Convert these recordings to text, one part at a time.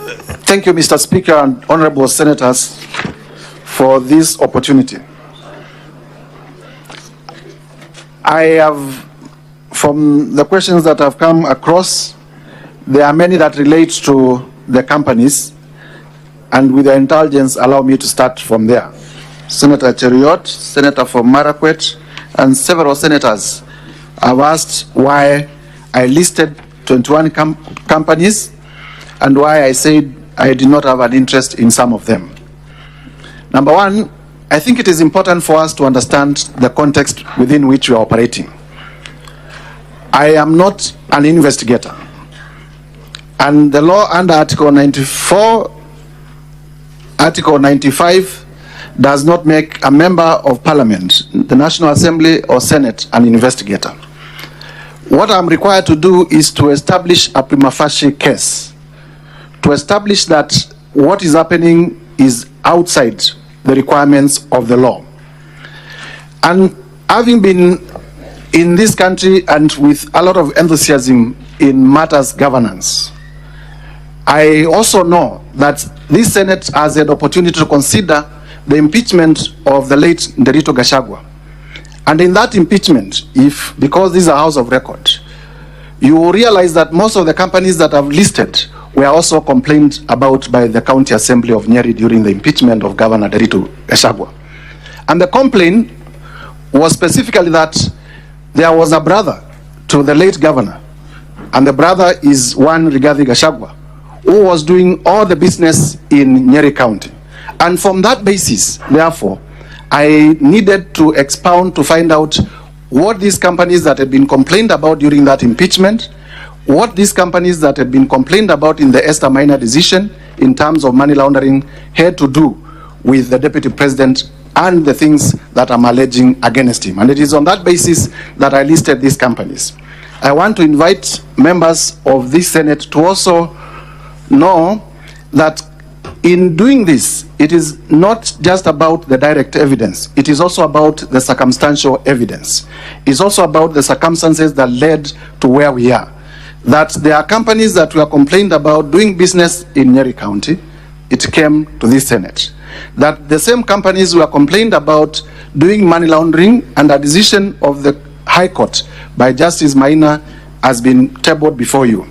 Thank you, Mr. Speaker and honorable senators, for this opportunity. I have, from the questions that have come across, there are many that relate to the companies, and with the intelligence, allow me to start from there. Senator Cheriot, Senator from Marakwet, and several senators have asked why I listed 21 companies and why I said I did not have an interest in some of them. Number one, I think it is important for us to understand the context within which we are operating. I am not an investigator. And the law under Article 94, Article 95 does not make a member of Parliament, the National Assembly or Senate, an investigator. What I'm required to do is to establish a prima facie case, to establish that what is happening is outside the requirements of the law. And having been in this country and with a lot of enthusiasm in matters governance, I also know that this Senate has had opportunity to consider the impeachment of the late Nderito Gachagua. And in that impeachment, because this is a house of record, you will realize that most of the companies that I've listed were also complained about by the County Assembly of Nyeri during the impeachment of Governor Nderito Gachagua. And the complaint was specifically that there was a brother to the late governor, and the brother is one Rigathi Gachagua, who was doing all the business in Nyeri County. And from that basis, therefore, I needed to expound to find out what these companies that had been complained about during that impeachment, what these companies that had been complained about in the Esther Minor decision in terms of money laundering had to do with the Deputy President and the things that I'm alleging against him. And it is on that basis that I listed these companies. I want to invite members of this Senate to also know that in doing this, it is not just about the direct evidence. It is also about the circumstantial evidence. It's also about the circumstances that led to where we are. That there are companies that were complained about doing business in Nyeri County. It came to this Senate. That the same companies were complained about doing money laundering, and a decision of the High Court by Justice Maina has been tabled before you.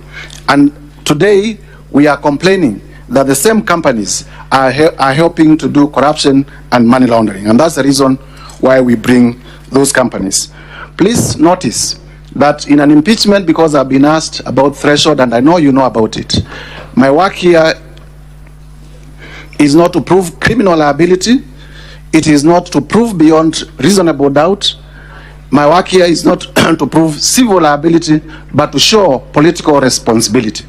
And today, we are complaining that the same companies are helping to do corruption and money laundering. And that's the reason why we bring those companies. Please notice that in an impeachment, because I've been asked about threshold, and I know you know about it, my work here is not to prove criminal liability. It is not to prove beyond reasonable doubt. My work here is not to prove civil liability, but to show political responsibility.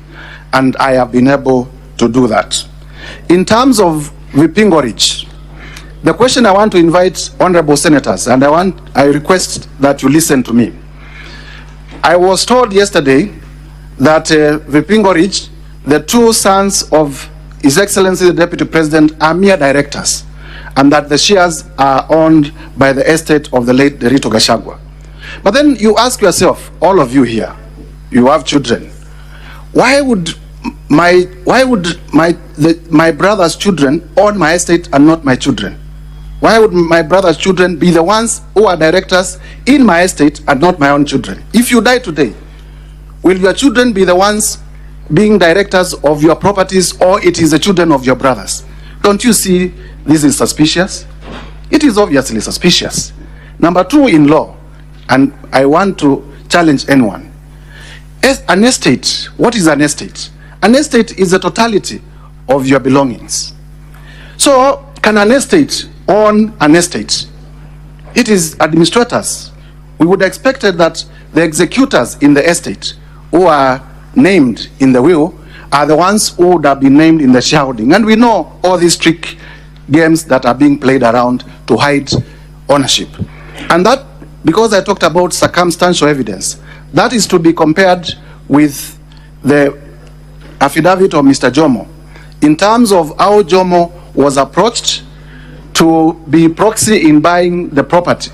And I have been able to do that. In terms of Vipingo Ridge, the question I want to invite honorable senators, and I request that you listen to me. I was told yesterday that Vipingo Ridge, the two sons of His Excellency the Deputy President, are mere directors, and that the shares are owned by the estate of the late Nderito Gachagua. But then you ask yourself, all of you here, you have children, why would my brother's children own my estate and not my children? Why would my brother's children be the ones who are directors in my estate and not my own children? If you die today, will your children be the ones being directors of your properties, or it is the children of your brothers? Don't you see this is suspicious? It is obviously suspicious. Number two, in law, and I want to challenge anyone. An estate, what is an estate? An estate is the totality of your belongings. So, can an estate own an estate? It is administrators. We would have expected that the executors in the estate who are named in the will are the ones who would have been named in the shareholding. And we know all these trick games that are being played around to hide ownership. And that, because I talked about circumstantial evidence, that is to be compared with the affidavit of Mr. Jomo in terms of how Jomo was approached to be proxy in buying the property,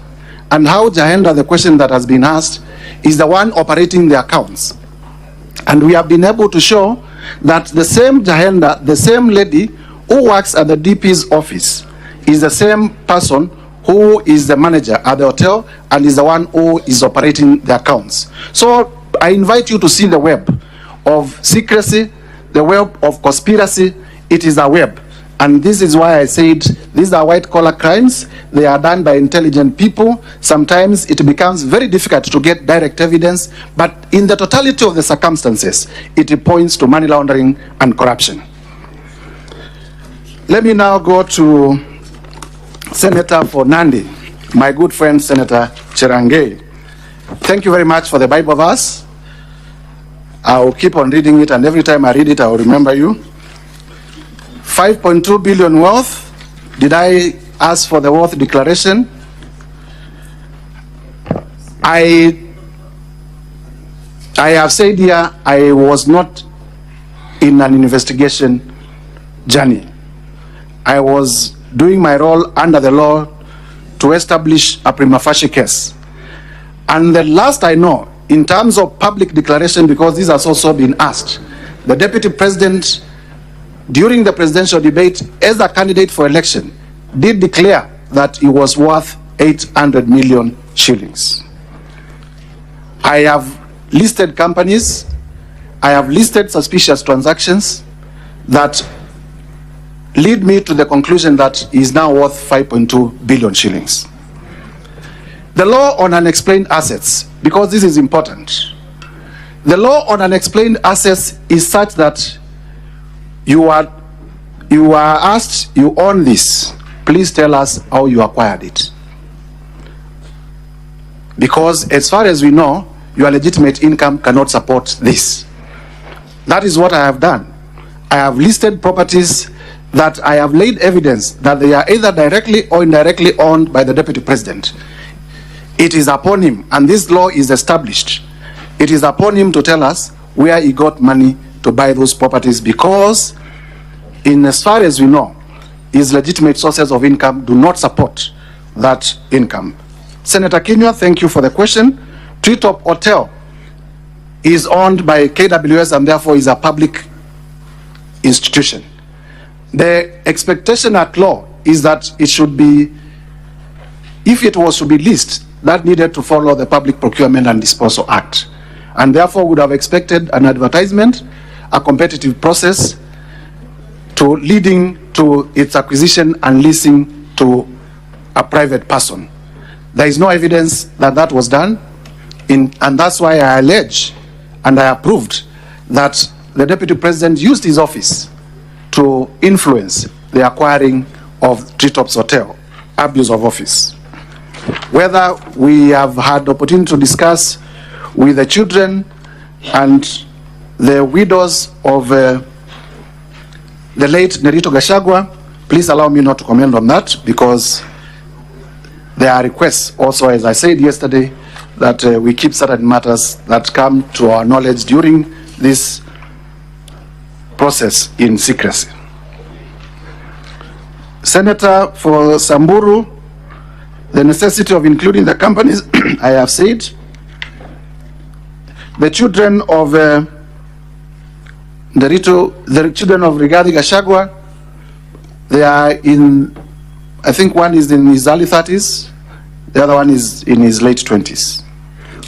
and how Jahenda, the question that has been asked, is the one operating the accounts. And we have been able to show that the same Jahenda, the same lady who works at the DP's office, is the same person who is the manager at the hotel and is the one who is operating the accounts. So I invite you to see the web of secrecy, the web of conspiracy. It is a web. And this is why I said these are white-collar crimes. They are done by intelligent people. Sometimes it becomes very difficult to get direct evidence, but in the totality of the circumstances, it points to money laundering and corruption. Let me now go to Senator for Nandi, my good friend Senator Cherangei. Thank you very much for the Bible verse. I'll keep on reading it, and every time I read it, I'll remember you. 5.2 billion worth. Did I ask for the worth declaration? I have said here I was not in an investigation journey. I was doing my role under the law to establish a prima facie case. And the last I know, in terms of public declaration, because this has also been asked, the Deputy President, during the presidential debate, as a candidate for election, did declare that it was worth 800 million shillings. I have listed companies, I have listed suspicious transactions that lead me to the conclusion that it is now worth 5.2 billion shillings. The law on unexplained assets, because this is important. The law on unexplained assets is such that you are asked, you own this, please tell us how you acquired it. Because as far as we know, your legitimate income cannot support this. That is what I have done. I have listed properties that I have laid evidence that they are either directly or indirectly owned by the Deputy President. It is upon him, and this law is established, it is upon him to tell us where he got money to buy those properties, because in as far as we know, his legitimate sources of income do not support that income. Senator Kinyua, thank you for the question. Treetop Hotel is owned by KWS and therefore is a public institution. The expectation at law is that it should be, if it was to be leased, that needed to follow the Public Procurement and Disposal Act, and therefore would have expected an advertisement, a competitive process to leading to its acquisition and leasing to a private person. There is no evidence that that was done, and that's why I allege and I approved that the Deputy President used his office to influence the acquiring of Treetops Hotel, abuse of office. Whether we have had the opportunity to discuss with the children and the widows of the late Nerito Gachagua, please allow me not to comment on that, because there are requests also, as I said yesterday, that we keep certain matters that come to our knowledge during this process in secrecy. Senator for Samburu, the necessity of including the companies, I have said. The children of the children of Rigathi Gachagua, they are in, I think one is in his early 30s, the other one is in his late 20s.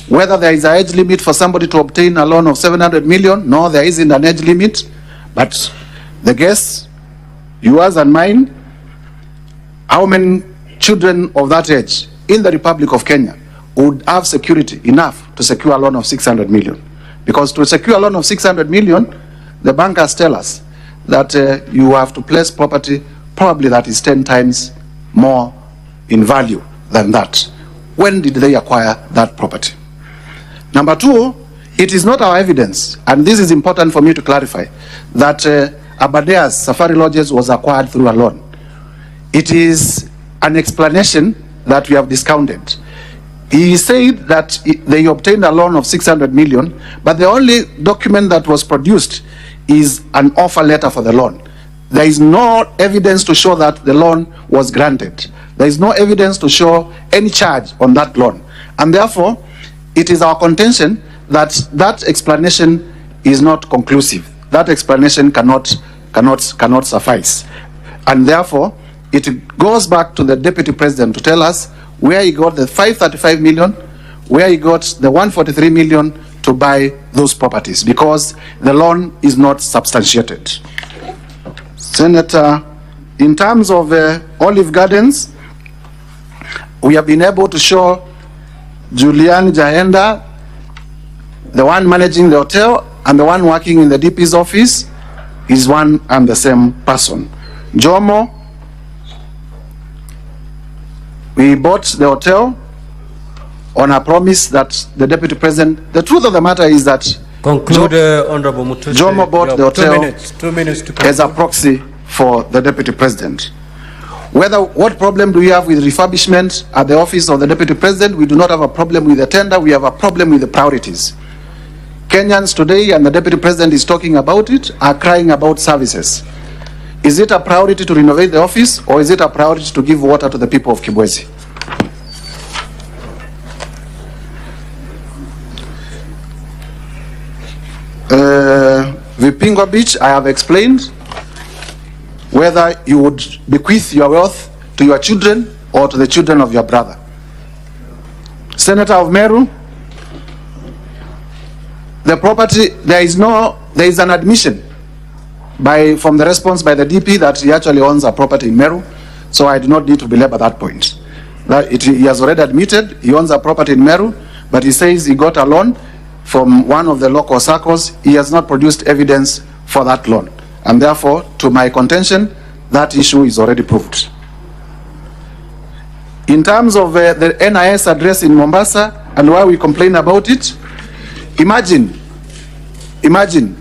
Whether there is an age limit for somebody to obtain a loan of 700 million, no, there isn't an age limit, but the guess, yours and mine, how many children of that age in the Republic of Kenya would have security enough to secure a loan of 600 million? Because to secure a loan of 600 million, the bankers tell us that you have to place property probably that is 10 times more in value than that. When did they acquire that property? Number two, it is not our evidence, and this is important for me to clarify, that Abadea's Safari Lodges was acquired through a loan. It is an explanation that we have discounted. He said that they obtained a loan of 600 million, but the only document that was produced is an offer letter for the loan. There is no evidence to show that the loan was granted. There is no evidence to show any charge on that loan. And therefore, it is our contention that that explanation is not conclusive. that explanation cannot suffice. And therefore, it goes back to the Deputy President to tell us where he got the 535 million, where he got the 143 million to buy those properties, because the loan is not substantiated. Senator, in terms of Olive Gardens, we have been able to show Julian Jahenda, the one managing the hotel and the one working in the DP's office, is one and the same person. Jomo, we bought the hotel on a promise that the Deputy President, the truth of the matter is that conclude, Honorable Mutuse. Jomo bought the hotel 2 minutes to as a proxy for the Deputy President. What problem do we have with refurbishment at the office of the Deputy President? We do not have a problem with the tender, we have a problem with the priorities. Kenyans today, and the Deputy President is talking about it, are crying about services. Is it a priority to renovate the office, or is it a priority to give water to the people of Kibwezi? Vipingo Beach, I have explained whether you would bequeath your wealth to your children or to the children of your brother. Senator of Meru, the property, there is an admission from the response by the DP that he actually owns a property in Meru, so I do not need to belabor that point. He has already admitted he owns a property in Meru, but he says he got a loan from one of the local circles. He has not produced evidence for that loan, and therefore, to my contention, that issue is already proved. In terms of the NIS address in Mombasa and why we complain about it, imagine,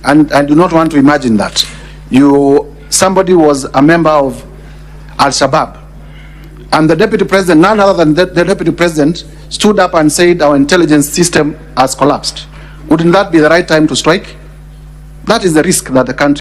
and I do not want to imagine that somebody was a member of Al-Shabaab, and the Deputy President, none other than the Deputy President, stood up and said our intelligence system has collapsed. Wouldn't that be the right time to strike? That is the risk that the country